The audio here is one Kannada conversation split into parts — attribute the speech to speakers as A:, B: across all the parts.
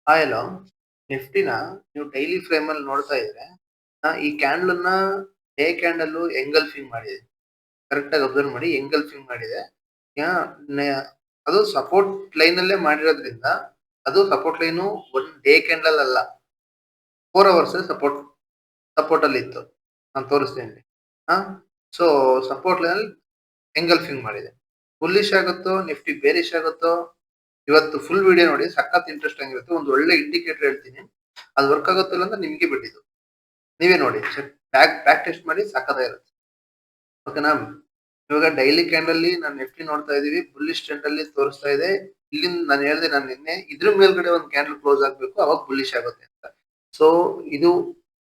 A: ಹಲೋ. ನಿಫ್ಟಿನ ನೀವು ಡೈಲಿ ಫ್ರೇಮ್ ಅಲ್ಲಿ ನೋಡ್ತಾ ಇದ್ರೆ ಈ ಕ್ಯಾಂಡಲ್ ಅನ್ನ ಡೇ ಕ್ಯಾಂಡಲ್ ಎಂಗಲ್ಫಿಂಗ್ ಮಾಡಿದೆ. ಕರೆಕ್ಟ್ ಆಗಿ ಅಬ್ಸರ್ವ್ ಮಾಡಿ, ಎಂಗಲ್ಫಿಂಗ್ ಮಾಡಿದೆ. ಯಾ- ನೆ- ಅದು ಸಪೋರ್ಟ್ ಲೈನ್ ಅಲ್ಲೇ ಮಾಡಿರೋದ್ರಿಂದ ಅದು support line one day candle ಅಲ್ಲ, 4 ಅವರ್ಸ್ ಸಪೋರ್ಟ್ ಅಲ್ಲಿ ಇತ್ತು. ನಾನು ತೋರಿಸ್ತೀನಿ. ಸೊ ಸಪೋರ್ಟ್ ಲೈನ್ ಅಲ್ಲಿ ಎಂಗಲ್ಫಿಂಗ್ ಮಾಡಿದೆ. ಬುಲ್ಲಿಶ್ ಆಗುತ್ತೋ ನಿಫ್ಟಿ ಬೇರಿಶ್ ಆಗುತ್ತೋ, ಇವತ್ತು ಫುಲ್ ವಿಡಿಯೋ ನೋಡಿ, ಸಖತ್ ಇಂಟ್ರೆಸ್ಟ್ ಆಗಿರುತ್ತೆ. ಒಂದು ಒಳ್ಳೆ ಇಂಡಿಕೇಟರ್ ಹೇಳ್ತೀನಿ, ಅದು ವರ್ಕ್ ಆಗುತ್ತಿಲ್ಲ ಅಂತ ನಿಮ್ಗೆ ಬಿಟ್ಟಿದ್ದು. ನೀವೇ ನೋಡಿ, ಬ್ಯಾಕ್ ಟೆಸ್ಟ್ ಮಾಡಿ, ಸಖತ್ತಾಗಿರುತ್ತೆ. ಓಕೆನಾ? ಇವಾಗ ಡೈಲಿ ಕ್ಯಾಂಡಲ್ ನಾನು ನಿಫ್ಟಿ ನೋಡ್ತಾ ಇದೀವಿ, ಬುಲ್ಲಿಶ್ ಟ್ರೆಂಡ್ ಅಲ್ಲಿ ತೋರಿಸ್ತಾ ಇದೆ. ಇಲ್ಲಿಂದ ನಾನು ಹೇಳಿದೆ, ನಾನು ನಿನ್ನೆ ಇದ್ರ ಮೇಲ್ಗಡೆ ಒಂದು ಕ್ಯಾಂಡಲ್ ಕ್ಲೋಸ್ ಆಗ್ಬೇಕು, ಅವಾಗ ಬುಲ್ಲಿಶ್ ಆಗುತ್ತೆ ಅಂತ. ಸೊ ಇದು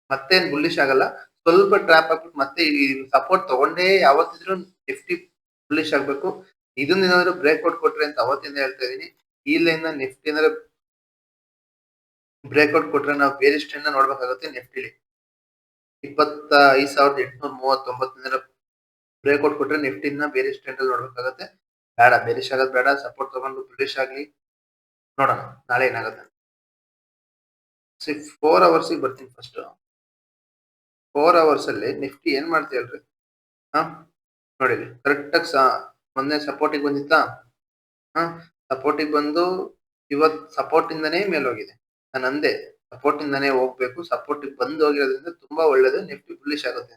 A: ಮತ್ತೆ ಬುಲ್ಲಿಶ್ ಆಗಲ್ಲ, ಸ್ವಲ್ಪ ಟ್ರ್ಯಾಪ್ ಆಗ್ಬಿಟ್ಟು ಮತ್ತೆ ಈ ಸಪೋರ್ಟ್ ತಗೊಂಡೇ ಯಾವತ್ತಿದ್ರು ನಿಫ್ಟಿ ಬುಲ್ಲಿಶ್ ಆಗ್ಬೇಕು. ಇದನ್ನ ಏನಾದ್ರು ಬ್ರೇಕ್ಔಟ್ ಕೊಟ್ರೆ ಅಂತ ಅವತ್ತಿಂದ ಹೇಳ್ತಾ ಇದೀನಿ. ಈ ಲೈನ್ ನಿಫ್ಟಿ ಅಂದ್ರೆ ಬ್ರೇಕ್ಔಟ್ ಕೊಟ್ರೆ ನಾವು ಬೇರೆ ಟ್ರೆಂಡ್ ನೋಡ್ಬೇಕಾಗುತ್ತೆ. ನಿಫ್ಟಿಲಿ 25,839 ಬ್ರೇಕ್ಔಟ್ ಕೊಟ್ರೆ ನಿಫ್ಟಿನ ಬೇರೆ ಟ್ರೆಂಡ್ ಅಲ್ಲಿ ನೋಡ್ಬೇಕಾಗುತ್ತೆ. ಬೇಡ, ಬೇರಿಶ್ ಆಗೋದು ಬೇಡ, ಸಪೋರ್ಟ್ ತಗೊಂಡು ಬುಲ್ಲಿಶ್ ಆಗ್ಲಿ, ನೋಡೋಣ ನಾಳೆ ಏನಾಗುತ್ತೆ. 4 ಅವರ್ಸ್ ಬರ್ತೀನಿ. ಫಸ್ಟ್ 4 ಅವರ್ಸ್ ಅಲ್ಲಿ ನಿಫ್ಟಿ ಏನ್ ಮಾಡ್ತೀವಿ ಹೇಳ್ರಿ. ನೋಡಿ, ಕರೆಕ್ಟ್ ಆಗಿ ಮೊನ್ನೆ ಸಪೋರ್ಟಿಗೆ ಬಂದಿತ್ತಾ? ಸಪೋರ್ಟಿಗೆ ಬಂದು ಇವತ್ ಸಪೋರ್ಟ್ ಇಂದನೇ ಮೇಲೆ ಹೋಗಿದೆ. ನಾನು ಅಂದೆ ಸಪೋರ್ಟ್ ಇಂದನೇ ಹೋಗ್ಬೇಕು, ಸಪೋರ್ಟ್ ಬಂದು ಹೋಗಿರೋದ್ರಿಂದ ತುಂಬಾ ಒಳ್ಳೇದು, ನಿಫ್ಟಿ ಬುಲ್ಲಿಶ್ ಆಗುತ್ತೆ.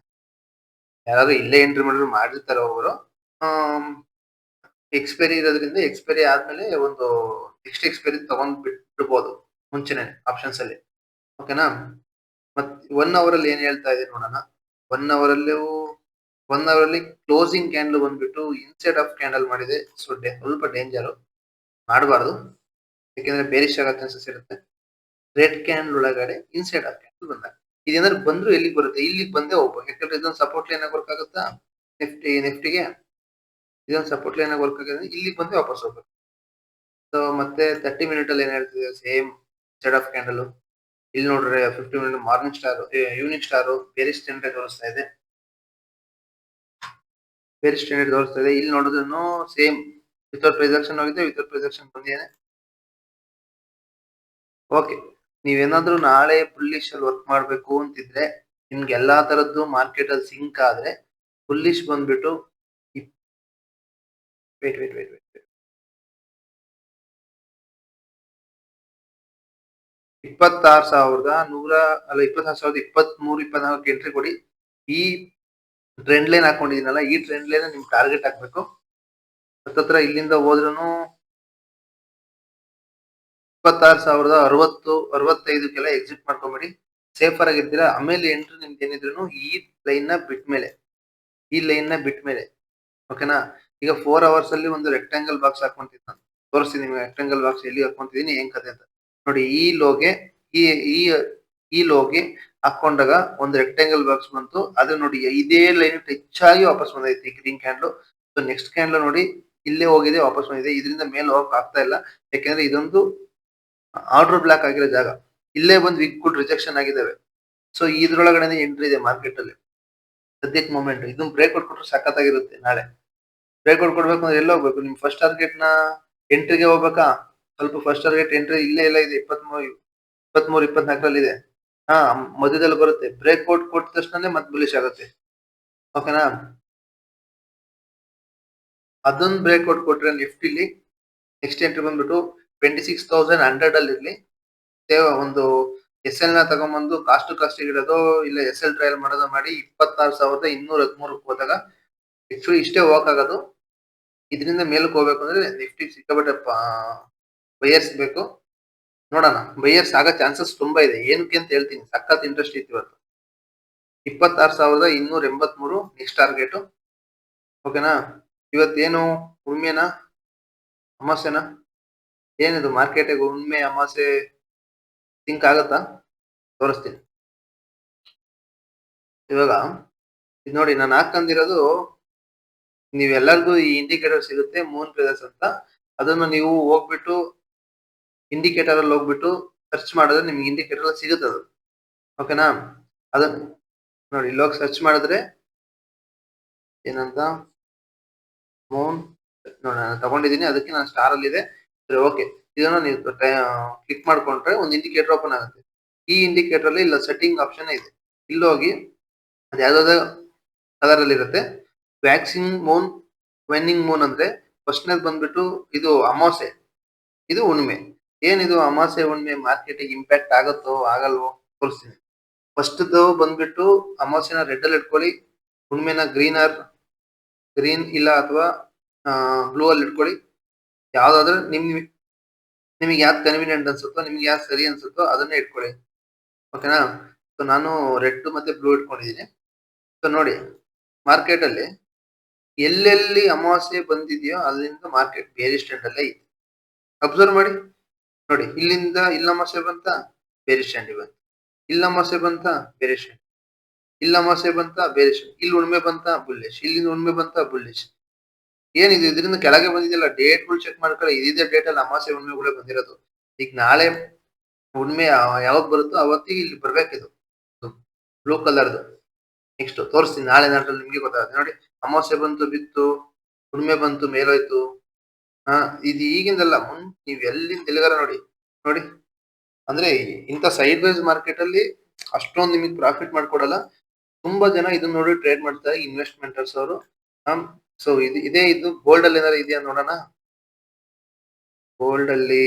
A: ಯಾರಾದ್ರೂ ಇಲ್ಲೇ ಎಂಟ್ರಿ ಮಾಡಿರ್ತಾರೆ ಅವರು. ಎಕ್ಸ್ಪೈರಿ ಇರೋದ್ರಿಂದ ಎಕ್ಸ್ಪೈರಿ ಆದ್ಮೇಲೆ ಒಂದು ನೆಕ್ಸ್ಟ್ ಎಕ್ಸ್ಪೈರಿ ತಗೊಂಡ್ ಬಿಡ್ಬೋದು ಮುಂಚೆನೆ ಆಪ್ಷನ್ಸ್ ಅಲ್ಲಿ. ಓಕೆನಾ? ಮತ್ 1 ಅವರ್ ಅಲ್ಲಿ ಏನ್ ಹೇಳ್ತಾ ಇದೆ ನೋಡೋಣ. 1 ಅವರ್ ಅಲ್ಲಿ ಕ್ಲೋಸಿಂಗ್ ಕ್ಯಾಂಡಲ್ ಬಂದ್ಬಿಟ್ಟು ಇನ್ಸೈಡ್ ಆಫ್ ಕ್ಯಾಂಡಲ್ ಮಾಡಿದೆ. ಸೊ ಸ್ವಲ್ಪ ಡೇಂಜರ್, ಮಾಡಬಾರ್ದು, ಯಾಕೆಂದ್ರೆ ಬೇರಿಶ್ ಆಗೋ ಚಾನ್ಸಸ್ ಇರುತ್ತೆ. ರೆಡ್ ಕ್ಯಾಂಡಲ್ ಒಳಗಡೆ ಇನ್ಸೈಡ್ ಆಫ್ ಕ್ಯಾಂಡಲ್ ಬಂದಾಗ ಇದೇನಾದ್ರು ಬಂದ್ರು ಎಲ್ಲಿಗೆ ಬರುತ್ತೆ, ಇಲ್ಲಿಗೆ ಬಂದೇ ಹೋಗ್ಬೇಕು. ಯಾಕಂದ್ರೆ ಇದೊಂದು ಸಪೋರ್ಟ್ ಲೈನ್ ಆಗಿ ವರ್ಕ್ ಆಗುತ್ತಾ ನಿಫ್ಟಿಗೆ. ಇದೊಂದು ಸಪೋರ್ಟ್ ಲೈನ್ ಆಗಿ ವರ್ಕ್ ಆಗಿದೆ, ಇಲ್ಲಿಗೆ ಬಂದೇ ವಾಪಸ್ ಹೋಗ್ಬೇಕು. ಸೊ ಮತ್ತೆ 30 ಮಿನಿಟ್ ಅಲ್ಲಿ ಏನ್ ಹೇಳ್ತಿದೆ, ಸೇಮ್ ಸೈಡ್ ಆಫ್ ಕ್ಯಾಂಡಲ್. ಇಲ್ಲಿ ನೋಡ್ರೆ 50 minute morning star, evening star bearish trend ತೋರಿಸ್ತಾ ಇದೆ. ಬೇರಿಶ್ ಟ್ರೆಂಡ್ ತೋರಿಸ್ತಾ ಇದೆ. ಇಲ್ಲಿ ನೋಡಿದ್ರು ಸೇಮ್ ವಿತೌಟ್ ಪ್ರೊಜೆಕ್ಷನ್ ಹೋಗಿದೆ, ವಿತೌಟ್ ಪ್ರೊಜೆಕ್ಷನ್ ಬಂದಿದೆ. ಓಕೆ, ನೀವೇನಾದ್ರೂ ನಾಳೆ ಬುಲ್ಲಿಶ್ ಅಲ್ಲಿ ವರ್ಕ್ ಮಾಡ್ಬೇಕು ಅಂತಿದ್ರೆ, ನಿಮ್ಗೆ ಎಲ್ಲಾ ತರದ್ದು ಮಾರ್ಕೆಟ್ ಅಲ್ಲಿ ಸಿಂಕ್ ಆದ್ರೆ ಬುಲ್ಲಿಶ್ ಬಂದ್ಬಿಟ್ಟು ವೇಟ್ 26,100 ಅಲ್ಲ, 26,023-24 ಎಂಟ್ರಿ ಕೊಡಿ. ಈ ಟ್ರೆಂಡ್ ಲೈನ್ ಹಾಕೊಂಡಿದೀನಲ್ಲ, ಈ ಟ್ರೆಂಡ್ ಲೈನ್ ನಿಮ್ ಟಾರ್ಗೆಟ್ ಹಾಕ್ಬೇಕು. ಹತ್ತತ್ರ ಇಲ್ಲಿಂದ ಹೋದ್ರೂ 26,065 ಎಕ್ಸಿಟ್ ಮಾಡ್ಕೊಂಬಿಡಿ, ಸೇಫರ್ ಆಗಿರ್ತೀರಾ. ಆಮೇಲೆ ಎಂಟ್ರಿ ನಿಮ್ಗೆ ಏನಿದ್ರು ಈ ಲೈನ್ ನ ಬಿಟ್ ಮೇಲೆ, ಓಕೆನಾ? ಈಗ 4 ಅವರ್ಸ್ ಅಲ್ಲಿ ಒಂದು ರೆಕ್ಟಾಂಗಲ್ ಬಾಕ್ಸ್ ಹಾಕೊಂತೀನಿ, ನಾನು ತೋರಿಸ್ತೀನಿ ನಿಮ್ಗೆ ರೆಕ್ಟಾಂಗಲ್ ಬಾಕ್ಸ್ ಎಲ್ಲಿ ಹಾಕೊಂತಿದೀನಿ, ಏನ್ ಕತೆ ಅಂತ ನೋಡಿ. ಈ ಲೋಗೆ ಹಾಕೊಂಡಾಗ ಒಂದು ರೆಕ್ಟಾಂಗಲ್ ಬಾಕ್ಸ್ ಬಂತು, ಅದು ನೋಡಿ ಇದೇ ಲೈನ್ ಟಚ್ ಆಗಿ ವಾಪಸ್ ಬಂದೈತಿ green candle. So next candle ನೋಡಿ ಇಲ್ಲೇ ಹೋಗಿದೆ, ವಾಪಸ್ ಬಂದಿದೆ. ಇದರಿಂದ ಮೇಲೆ ಹೋಗಕ್ ಆಗ್ತಾ ಇಲ್ಲ, ಯಾಕೆಂದ್ರೆ ಇದೊಂದು ಆರ್ಡರ್ ಬ್ಲಾಕ್ ಆಗಿರೋ ಜಾಗ. ಇಲ್ಲೇ ಬಂದು ವಿಕ್ ಗುಡ್ ರಿಜೆಕ್ಷನ್ ಆಗಿದ್ದಾವೆ. ಸೊ ಇದ್ರೊಳಗಡೆ ಎಂಟ್ರಿ ಇದೆ ಮಾರ್ಕೆಟ್ ಅಲ್ಲಿ ಸದ್ಯಕ್ಕೆ ಮೂಮೆಂಟ್. ಇದನ್ನ ಬ್ರೇಕ್ ಕೊಟ್ಬಿಟ್ರೆ ಸಖತ್ತಾಗಿರುತ್ತೆ. ನಾಳೆ ಬ್ರೇಕ್ ಕೊಡ್ಬೇಕು ಅಂದ್ರೆ ಎಲ್ಲ ಹೋಗ್ಬೇಕು, ನಿಮ್ ಫಸ್ಟ್ ಟಾರ್ಗೆಟ್ ನ ಎಂಟ್ರಿಗೆ ಹೋಗ್ಬೇಕಾ? ಸ್ವಲ್ಪ ಫಸ್ಟ್ ಟಾರ್ಗೆಟ್ ಎಂಟ್ರಿ ಇಲ್ಲೇ ಎಲ್ಲ ಇದೆ, 23-24 ಇದೆ. ಮಧ್ಯದಲ್ಲಿ ಬರುತ್ತೆ. ಬ್ರೇಕ್ ಕೊಟ್ಟ ತಕ್ಷಣ ಮತ್ತೆ ಬುಲಿಶ್ ಆಗುತ್ತೆ. ಓಕೆನಾ? ಅದೊಂದು ಬ್ರೇಕ್ ಕೊಟ್ರೆ ನಿಫ್ಟಿಲಿ ನೆಕ್ಸ್ಟ್ ಎಂಟ್ರಿ ಬಂದ್ಬಿಟ್ಟು 26,100 ಅಲ್ಲಿ ಇರ್ಲಿ. ಒಂದು ಎಸ್ ಎಲ್ ನ ತಗೊಂಡ್ಬಂದು ಕಾಸ್ಟ್ ಇಡೋದು, ಇಲ್ಲ ಎಸ್ ಎಲ್ ಟ್ರಯಲ್ ಮಾಡೋದು ಮಾಡಿ 26,213 ಹೋದಾಗ ಆಕ್ಚುಲಿ ಇಷ್ಟೇ ವಾಕ್ ಆಗೋದು. ಇದರಿಂದ ಮೇಲಕ್ಕೆ ಹೋಗ್ಬೇಕು ಅಂದ್ರೆ ನಿಫ್ಟಿ ಸಿಕ್ಕಾಪಟ್ಟೆ ಬೈಯರ್ಸ್ ಬೇಕು. ನೋಡೋಣ, ಬೈಯರ್ಸ್ ಆಗೋ ಚಾನ್ಸಸ್ ತುಂಬಾ ಇದೆ. ಏನಕ್ಕೆ ಅಂತ ಹೇಳ್ತೀನಿ, ಸಖತ್ ಇಂಟ್ರೆಸ್ಟ್ ಇತ್ತು ಇವತ್ತು. 26,283 ನೆಕ್ಸ್ಟ್ ಟಾರ್ಗೆಟ್. ಓಕೆನಾ? ಇವತ್ತೇನು ಹುಣ್ಮೆನಾ ಅಮಾಸೆನಾ? ಏನಿದು ಮಾರ್ಕೆಟ್ ಹುಣ್ಮೆ ಅಮಾಸೆ ಸಿಂಕ್ ಆಗತ್ತಾ? ತೋರಿಸ್ತೀನಿ. ಇವಾಗ ಇದು ನೋಡಿ, ನಾನು ಹಾಕೊಂಡಿರೋದು, ನೀವೆಲ್ಲರಿಗೂ ಈ ಇಂಡಿಕೇಟರ್ ಸಿಗುತ್ತೆ, ಮೂನ್ ಫೇಸಸ್ ಅಂತ. ಅದನ್ನು ನೀವು ಹೋಗ್ಬಿಟ್ಟು ಇಂಡಿಕೇಟರ್ ಅಲ್ಲಿ ಹೋಗ್ಬಿಟ್ಟು ಸರ್ಚ್ ಮಾಡಿದ್ರೆ ನಿಮ್ಗೆ ಇಂಡಿಕೇಟರ್ ಸಿಗುತ್ತೆ ಅದು. ಓಕೆನಾ? ಅದನ್ನ ನೋಡಿ, ಇಲ್ಲಿ ಹೋಗಿ ಸರ್ಚ್ ಮಾಡಿದ್ರೆ ಏನಂತ ಮೂನ್ ನೋಡಿ, ನಾನು ತಗೊಂಡಿದ್ದೀನಿ, ಅದಕ್ಕೆ ನಾನು ಸ್ಟಾರ್ ಅಲ್ಲಿ ಇದೆ. ಓಕೆ, ಇದನ್ನ ನೀವು ಕ್ಲಿಕ್ ಮಾಡ್ಕೊಂಡ್ರೆ ಒಂದು ಇಂಡಿಕೇಟರ್ ಓಪನ್ ಆಗುತ್ತೆ. ಈ ಇಂಡಿಕೇಟರ್ ಅಲ್ಲಿ ಇಲ್ಲ ಸೆಟ್ಟಿಂಗ್ ಆಪ್ಷನ್ ಇದೆ. ಇಲ್ಲೋಗಿ ಅದು ಯಾವ್ದಾದ್ರು ಕಲರ್ ಅಲ್ಲಿ ಇರುತ್ತೆ. ವ್ಯಾಕ್ಸಿಂಗ್ ಮೂನ್, ವೆನ್ನಿಂಗ್ ಮೂನ್ ಅಂದ್ರೆ ಫಸ್ಟ್ನೇದು ಬಂದ್ಬಿಟ್ಟು ಇದು ಅಮಾವಾಸ್ಯೆ, ಇದು ಹುಣ್ಣಿಮೆ. ಏನಿದು ಅಮಾವಾಸ್ಯೆ ಹುಣ್ಣಿಮೆ ಮಾರ್ಕೆಟಿಗೆ ಇಂಪ್ಯಾಕ್ಟ್ ಆಗುತ್ತೋ ಆಗಲ್ವೋ ತೋರಿಸ್ತೀನಿ. ಫಸ್ಟ್ ಬಂದ್ಬಿಟ್ಟು ಅಮಾವಾಸ್ಯೆನ ರೆಡ್ ಅಲ್ಲಿ ಇಟ್ಕೊಳ್ಳಿ, ಹುಣ್ಣಿಮೆನ ಗ್ರೀನ್ ಇಲ್ಲ ಅಥವಾ ಬ್ಲೂ ಅಲ್ಲಿ ಇಟ್ಕೊಳ್ಳಿ. ಯಾವ್ದಾದ್ರೆ ನಿಮಗೆ ಯಾವ್ದು ಕನ್ವೀನಿಯಂಟ್ ಅನ್ಸುತ್ತೋ, ನಿಮ್ಗೆ ಯಾವ್ದು ಸರಿ ಅನ್ಸುತ್ತೋ ಅದನ್ನೇ ಇಟ್ಕೊಳ್ಳಿ. ಓಕೆನಾ? ಸೊ ನಾನು ರೆಡ್ ಮತ್ತೆ ಬ್ಲೂ ಇಟ್ಕೊಂಡಿದ್ದೀನಿ. ಸೊ ನೋಡಿ, ಮಾರ್ಕೆಟ್ ಅಲ್ಲಿ ಎಲ್ಲೆಲ್ಲಿ ಅಮಾವಾಸ್ಯೆ ಬಂದಿದೆಯೋ ಅಲ್ಲಿಂದ ಮಾರ್ಕೆಟ್ ಬೇರಿಶ್ ಟ್ರೆಂಡ್ ಅಲ್ಲೇ ಇದೆ. ಅಬ್ಸರ್ವ್ ಮಾಡಿ. ನೋಡಿ, ಇಲ್ಲಿಂದ ಇಲ್ಲಿ ಅಮಾವಾಸ್ಯೆ ಬಂತ, ಬೇರಿಶ್ ಟ್ರೆಂಡ್ ಬಂತು. ಇಲ್ಲಿ ಅಮಾವಾಸ್ಯೆ ಬಂತ, ಬೇರಿಶ್ ಟ್ರೆಂಡ್. ಇಲ್ಲಿ ಅಮಾವಾಸ್ಯೆ ಬಂತ, ಬೇರಿಶ್. ಇಲ್ಲಿ ಉಣ್ಮೆ ಬಂತ, ಬುಲ್ಲಿಶ್. ಇಲ್ಲಿಂದ ಉಣ್ಮೆ ಬಂತ, ಬುಲ್ಲಿಶ್. ಏನಿದು ಇದರಿಂದ ಕೆಳಗೆ ಬಂದಿದೆಯಲ್ಲ, ಡೇಟ್ಗಳು ಚೆಕ್ ಮಾಡ್ಕೊಳ್ಳಿ. ಇದೇ ಡೇಟ್ ಅಲ್ಲಿ ಅಮಾವಾಸ್ಯೆ ಹುಣ್ಮೆಗಳೇ ಬಂದಿರೋದು. ಈಗ ನಾಳೆ ಹುಣ್ಮೆ ಯಾವಾಗ ಬರುತ್ತೋ ಅವತ್ತಿಗೆ ಇಲ್ಲಿ ಬರ್ಬೇಕಿದು ಬ್ಲೂ ಕಲರ್ದು. ನೆಕ್ಸ್ಟ್ ತೋರಿಸ್ತೀನಿ, ನಾಳೆ ನಾಡ್ರಲ್ಲಿ ನಿಮ್ಗೆ ಗೊತ್ತಾಗುತ್ತೆ. ನೋಡಿ, ಅಮಾವಾಸ್ಯೆ ಬಂತು ಬಿತ್ತು, ಹುಣ್ಮೆ ಬಂತು ಮೇಲೋಯ್ತು. ಇದು ಈಗಿಂದಲ್ಲ, ನೀವ್ ಎಲ್ಲಿಂದ ಎಲ್ಲಿಗಾರ ನೋಡಿ ನೋಡಿ. ಅಂದ್ರೆ ಇಂಥ ಸೈಡ್ ವೈಸ್ ಮಾರ್ಕೆಟ್ ಅಲ್ಲಿ ಅಷ್ಟೊಂದು ನಿಮಗೆ ಪ್ರಾಫಿಟ್ ಮಾಡ್ಕೊಡಲ್ಲ. ತುಂಬಾ ಜನ ಇದನ್ನ ನೋಡಿ ಟ್ರೇಡ್ ಮಾಡ್ತಾರೆ, ಇನ್ವೆಸ್ಟ್ಮೆಂಟರ್ಸ್ ಅವರು. ಸೊ ಇದೇ ಇದು ಗೋಲ್ಡ್ ಅಲ್ಲಿ ಏನಾದ್ರು ಇದೆಯಾ ನೋಡೋಣ. ಗೋಲ್ಡ್ ಅಲ್ಲಿ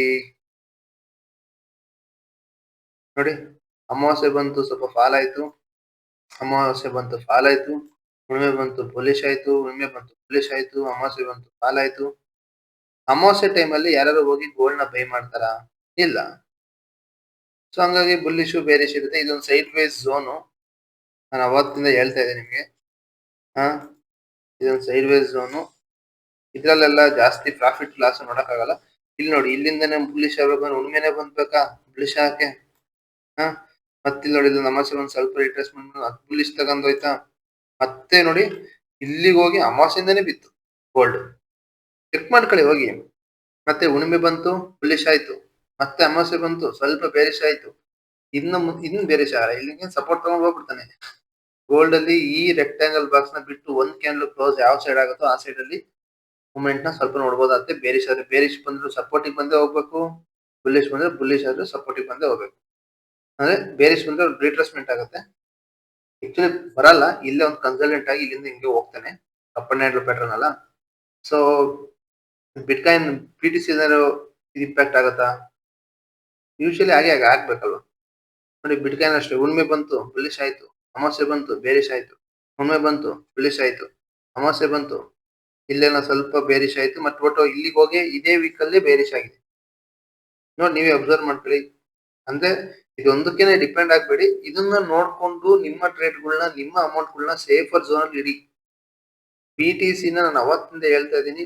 A: ನೋಡಿ, ಅಮಾವಾಸ್ಯೆ ಬಂತು ಸ್ವಲ್ಪ ಫಾಲ್ ಆಯ್ತು, ಅಮಾವಾಸ್ಯೆ ಬಂತು ಫಾಲ್ ಆಯ್ತು, ಹುಣ್ಮೆ ಬಂತು ಬುಲಿಶ್ ಆಯ್ತು, ಹುಣ್ಮೆ ಬಂತು ಬುಲಿಶ್ ಆಯ್ತು, ಅಮಾವಾಸ್ಯೆ ಬಂತು ಫಾಲ್ ಆಯ್ತು. ಅಮಾವಾಸ್ಯೆ ಟೈಮ್ ಅಲ್ಲಿ ಯಾರು ಹೋಗಿ ಗೋಲ್ಡ್ ನ ಬೈ ಮಾಡ್ತಾರ? ಇಲ್ಲ. ಸೊ ಹಂಗಾಗಿ ಬುಲ್ಲಿಶು ಬೇರಿಶ್ ಇರುತ್ತೆ. ಇದೊಂದು ಸೈಡ್ ವೈಸ್ ಝೋನು. ನಾನು ಅವತ್ತಿಂದ ಹೇಳ್ತಾ ಇದ್ದೆ ನಿಮ್ಗೆ. ಇದೊಂದು ಸೈಡ್ ವೈಸ್ ಝೋನು. ಇದ್ರಲ್ಲೆಲ್ಲ ಜಾಸ್ತಿ ಪ್ರಾಫಿಟ್ ಲಾಸ್ ನೋಡಕ್ಕಾಗಲ್ಲ. ಇಲ್ಲಿ ನೋಡಿ, ಇಲ್ಲಿಂದನೇ ಬುಲ್ಲಿಶ್ ಆಗ್ಬೇಕು, ಹುಣ್ಮೆನೆ ಬಂದ್ಬೇಕಾ ಬುಲ್ಲಿಶ್ ಹಾಕೆ. ಮತ್ತೆ ನೋಡಿ, ಇಲ್ಲಿ ಅಮಾವಾಸ್ಯೆ ಒಂದು ಸ್ವಲ್ಪ ರಿಟ್ರೇಸ್ಮೆಂಟ್ ಬುಲ್ಲಿಶ್ ತಗೊಂಡೋಯ್ತಾ. ಮತ್ತೆ ನೋಡಿ, ಇಲ್ಲಿಗೆ ಹೋಗಿ ಅಮಾವಾಸ್ಯೆಯಿಂದನೇ ಬಿತ್ತು ಗೋಲ್ಡ್. ಚೆಕ್ ಮಾಡ್ಕೊಳ್ಳಿ ಹೋಗಿ. ಮತ್ತೆ ಹುಣ್ಮೆ ಬಂತು, ಬುಲ್ಲಿಶ್ ಆಯ್ತು. ಮತ್ತೆ ಅಮಾವಾಸ್ಯೆ ಬಂತು, ಸ್ವಲ್ಪ ಬೇರಿಶ್ ಆಯ್ತು. ಇನ್ನು ಬೇರಿಶ್ ಆಗಲ್ಲ. ಇಲ್ಲಿಗೆ ಸಪೋರ್ಟ್ ತಗೊಂಡ್ ಹೋಗ್ಬಿಡ್ತಾನೆ. ಗೋಲ್ಡ್ ಅಲ್ಲಿ ಈ ರೆಕ್ಟಾಂಗಲ್ ಬಾಕ್ಸ್ ನ ಬಿಟ್ಟು ಒಂದ್ ಕ್ಯಾಂಡಲ್ ಕ್ಲೋಸ್ ಯಾವ ಸೈಡ್ ಆಗುತ್ತೋ ಆ ಸೈಡ್ ಅಲ್ಲಿ ಮೂವ್ಮೆಂಟ್ ನ ಸ್ವಲ್ಪ ನೋಡ್ಬೋದಾಗುತ್ತೆ. ಬೇರಿಶ್ ಆದ್ರೆ ಬೇರಿಶ್ ಬಂದ್ರು ಸಪೋರ್ಟಿಗೆ ಬಂದೇ ಹೋಗ್ಬೇಕು, ಬುಲ್ಲಿಶ್ ಬಂದ್ರೆ ಬುಲ್ಲಿಶ್ ಆದ್ರೆ ಸಪೋರ್ಟಿಗೆ ಬಂದೇ ಹೋಗ್ಬೇಕು. ಅಂದ್ರೆ ಬೇರಿಶ್ ಬಂದ್ರೆ ರಿಟ್ರೇಸ್ಮೆಂಟ್ ಆಗುತ್ತೆ. ಆಕ್ಚುಲಿ ಬರಲ್ಲ, ಇಲ್ಲೇ ಒಂದು ಕನ್ಸಲ್ಟೆಂಟ್ ಆಗಿ ಇಲ್ಲಿಂದ ಹಿಂಗೆ ಹೋಗ್ತಾನೆ, ಅಪ್ ಅಂಡ್ ಡೌನ್ ಪ್ಯಾಟರ್ನ್ ಅಲ್ಲ. ಸೊ ಬಿಟ್ಕಾಯಿನ್ PTC ಏನಾದ್ರು ಇಂಪ್ಯಾಕ್ಟ್ ಆಗುತ್ತಾ? ಯೂಶಲಿ ಹಾಗೆ ಆಗ್ಬೇಕಲ್ವಾ. ನೋಡಿ, ಬಿಟ್ಕಾಯಿನ್ ಅಷ್ಟೇ, ಹುಣ್ಮೆ ಬಂತು ಬುಲ್ಲಿಶ್ ಆಯ್ತು, ಅಮಾವಾಸ್ಯೆ ಬಂತು ಬೇರಿಶ್ ಆಯ್ತು, ಹುಣ್ಮೆ ಬಂತು ಬುಲ್ಲಿಶ್ ಆಯ್ತು, ಅಮಾವಾಸ್ಯೆ ಬಂತು ಇಲ್ಲೇನೋ ಸ್ವಲ್ಪ ಬೇರಿಶ್ ಆಯ್ತು. ಮತ್ತೆ ಒಟ್ಟು ಇಲ್ಲಿಗೆ ಹೋಗಿ ಇದೇ ವೀಕ್ ಅಲ್ಲಿ ಬೇರಿಶ್ ಆಗಿದೆ. ನೋಡಿ, ನೀವೇ ಅಬ್ಸರ್ವ್ ಮಾಡ್ಕೊಳ್ಳಿ. ಅಂದ್ರೆ ಇದೊಂದಕ್ಕೇನೆ ಡಿಪೆಂಡ್ ಆಗ್ಬೇಡಿ. ಇದನ್ನ ನೋಡ್ಕೊಂಡು ನಿಮ್ಮ ಟ್ರೇಡ್ಗಳನ್ನ, ನಿಮ್ಮ ಅಮೌಂಟ್ಗಳನ್ನ ಸೇಫರ್ ಝೋನ್ ಅಲ್ಲಿ ಇಡಿ. PTC ನಾನು ಅವತ್ತಿಂದ ಹೇಳ್ತಾ ಇದ್ದೀನಿ,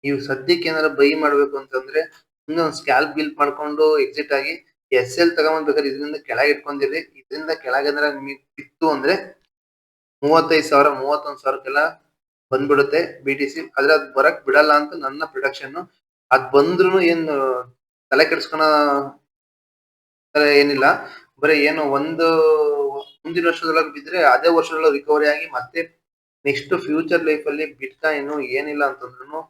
A: ನೀವು ಸದ್ಯಕ್ಕೆ ಏನಾದ್ರು ಬೈ ಮಾಡ್ಬೇಕು ಅಂತಂದ್ರೆ ಒಂದು ಸ್ಕ್ಯಾಲ್ಪ್ ಬಿಲ್ಡ್ ಮಾಡ್ಕೊಂಡು ಎಕ್ಸಿಟ್ ಆಗಿ SL ತಗೊಂಡ್ಬೇಕಾದ್ರೆ ಇದರಿಂದ ಕೆಳಗೆ ಇಟ್ಕೊಂಡಿರಿ. ಇದರಿಂದ ಕೆಳಗೆ ನಿಮಗೆ ಬಿತ್ತು ಅಂದ್ರೆ 35,000 31,000ಕ್ಕೆಲ್ಲ ಬಂದ್ಬಿಡುತ್ತೆ BTC. ಆದ್ರೆ ಅದ್ ಬರಕ್ ಬಿಡಲ್ಲ ಅಂತ ನನ್ನ ಪ್ರಿಡಕ್ಷನ್. ಅದ್ ಬಂದ್ರು ಏನು ತಲೆ ಕೆಡ್ಸ್ಕೊಳ ಏನಿಲ್ಲ. ಬರೀ ಏನೋ ಮುಂದಿನ ವರ್ಷದೊಳಗೆ ಬಿದ್ರೆ ಅದೇ ವರ್ಷದೊಳಗೆ ರಿಕವರಿ ಆಗಿ ಮತ್ತೆ ನೆಕ್ಸ್ಟ್ ಫ್ಯೂಚರ್ ಲೈಫ್ ಅಲ್ಲಿ ಬಿಟ್ಕಾಯಿನ್ ಏನಿಲ್ಲ ಅಂತಂದ್ರು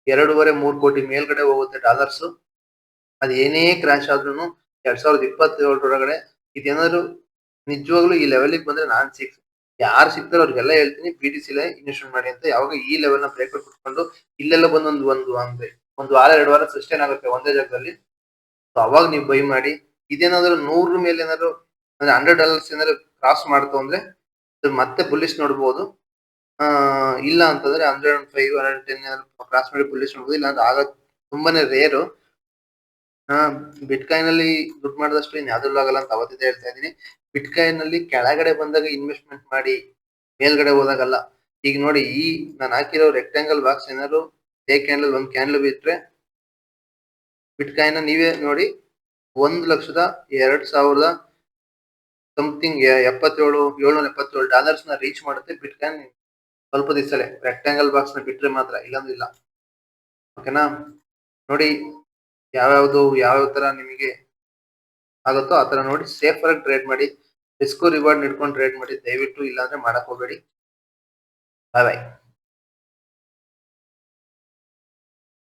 A: 2.5-3 ಕೋಟಿ ಮೇಲ್ಗಡೆ ಹೋಗುತ್ತೆ ಡಾಲರ್ಸ್. ಅದ್ ಏನೇ ಕ್ರಾಶ್ ಆದ್ರೂ 2027 ಇದೇನಾದ್ರು ನಿಜವಾಗ್ಲೂ ಈ ಲೆವೆಲ್ಗೆ ಬಂದ್ರೆ ಯಾರು ಸಿಗ್ತಾರೋ ಅವ್ರಿಗೆಲ್ಲ ಹೇಳ್ತೀನಿ PTC ಇನ್ವೆಸ್ಟ್ಮೆಂಟ್ ಮಾಡಿ ಅಂತ. ಯಾವಾಗ ಈ ಲೆವೆಲ್ ನ ಬ್ರೇಕ್ ಕೊಟ್ಕೊಂಡು ಇಲ್ಲೆಲ್ಲ ಬಂದು ಒಂದು ವಾರ 2 ವಾರ ಸಸ್ಟೈನ್ ಆಗುತ್ತೆ ಒಂದೇ ಜಾಗದಲ್ಲಿ, ಅವಾಗ ನೀವು ಬೈ ಮಾಡಿ. ಇದೇನಾದ್ರು 100 ಮೇಲೆ ಏನಾದ್ರು ಅಂದ್ರೆ $100 ಏನಾದ್ರು ಕ್ರಾಸ್ ಮಾಡ್ತು ಅಂದ್ರೆ ಮತ್ತೆ ಬುಲ್ಲಿಶ್ ನೋಡ್ಬೋದು. ಇಲ್ಲ ಅಂತಂದ್ರೆ 105 110 ಕ್ರಾಸ್ ಮಾಡಿ ಬುಲ್ಲಿಶ್ ನೋಡ್ಬೋದು. ಇಲ್ಲ ಅಂದ್ರೆ ಆಗ ತುಂಬಾನೇ ರೇರು. ಬಿಟ್ಕಾಯಿನ್ ಅಲ್ಲಿ ದುಡ್ಡು ಮಾಡಿದಷ್ಟು ಇನ್ಯಾವ್ದ್ರಲ್ಲೂ ಆಗಲ್ಲ ಅಂತ ಅವತ್ತಿದ್ದೇ ಹೇಳ್ತಾ ಇದ್ದೀನಿ. ಬಿಟ್ಕಾಯಿನ್ ಅಲ್ಲಿ ಕೆಳಗಡೆ ಬಂದಾಗ ಇನ್ವೆಸ್ಟ್ಮೆಂಟ್ ಮಾಡಿ, ಮೇಲ್ಗಡೆ ಹೋದಾಗಲ್ಲ. ಈಗ ನೋಡಿ, ನಾನು ಹಾಕಿರೋ ರೆಕ್ಟಾಂಗಲ್ ಬಾಕ್ಸ್ ಏನಾದ್ರು ಡೇ ಕ್ಯಾಂಡಲ್ ಒಂದ್ ಕ್ಯಾಂಡಲ್ ಬಿಟ್ರೆ ಬಿಟ್ಕಾಯಿನ್ ನೀವೇ ನೋಡಿ $1,02,000 ಸಮಥಿಂಗ್ $777 ರೀಚ್ ಮಾಡುತ್ತೆ ಬಿಟ್ಕಾಯಿನ್ ಸ್ವಲ್ಪ ದಿವಸಲೇ. ರೆಕ್ಟಾಂಗಲ್ ಬಾಕ್ಸ್ ನ ಬಿಟ್ರೆ ಮಾತ್ರ, ಇಲ್ಲಾಂದ್ರೆ ಇಲ್ಲ. ಓಕೆನಾ? ನೋಡಿ, ಯಾವ ತರ ನಿಮಗೆ ಆಗುತ್ತೋ ಆ ತರ ನೋಡಿ ಸೇಫರ್ ಆಗಿ ಟ್ರೇಡ್ ಮಾಡಿ. ರಿಸ್ಕ್ ರಿವಾರ್ಡ್ ಇಟ್ಕೊಂಡು ಟ್ರೇಡ್ ಮಾಡಿ ದಯವಿಟ್ಟು, ಇಲ್ಲಾಂದ್ರೆ ಮಾಡಕ್ ಹೋಗ್ಬೇಡಿ. ಬಾಯ್ ಬಾಯ್.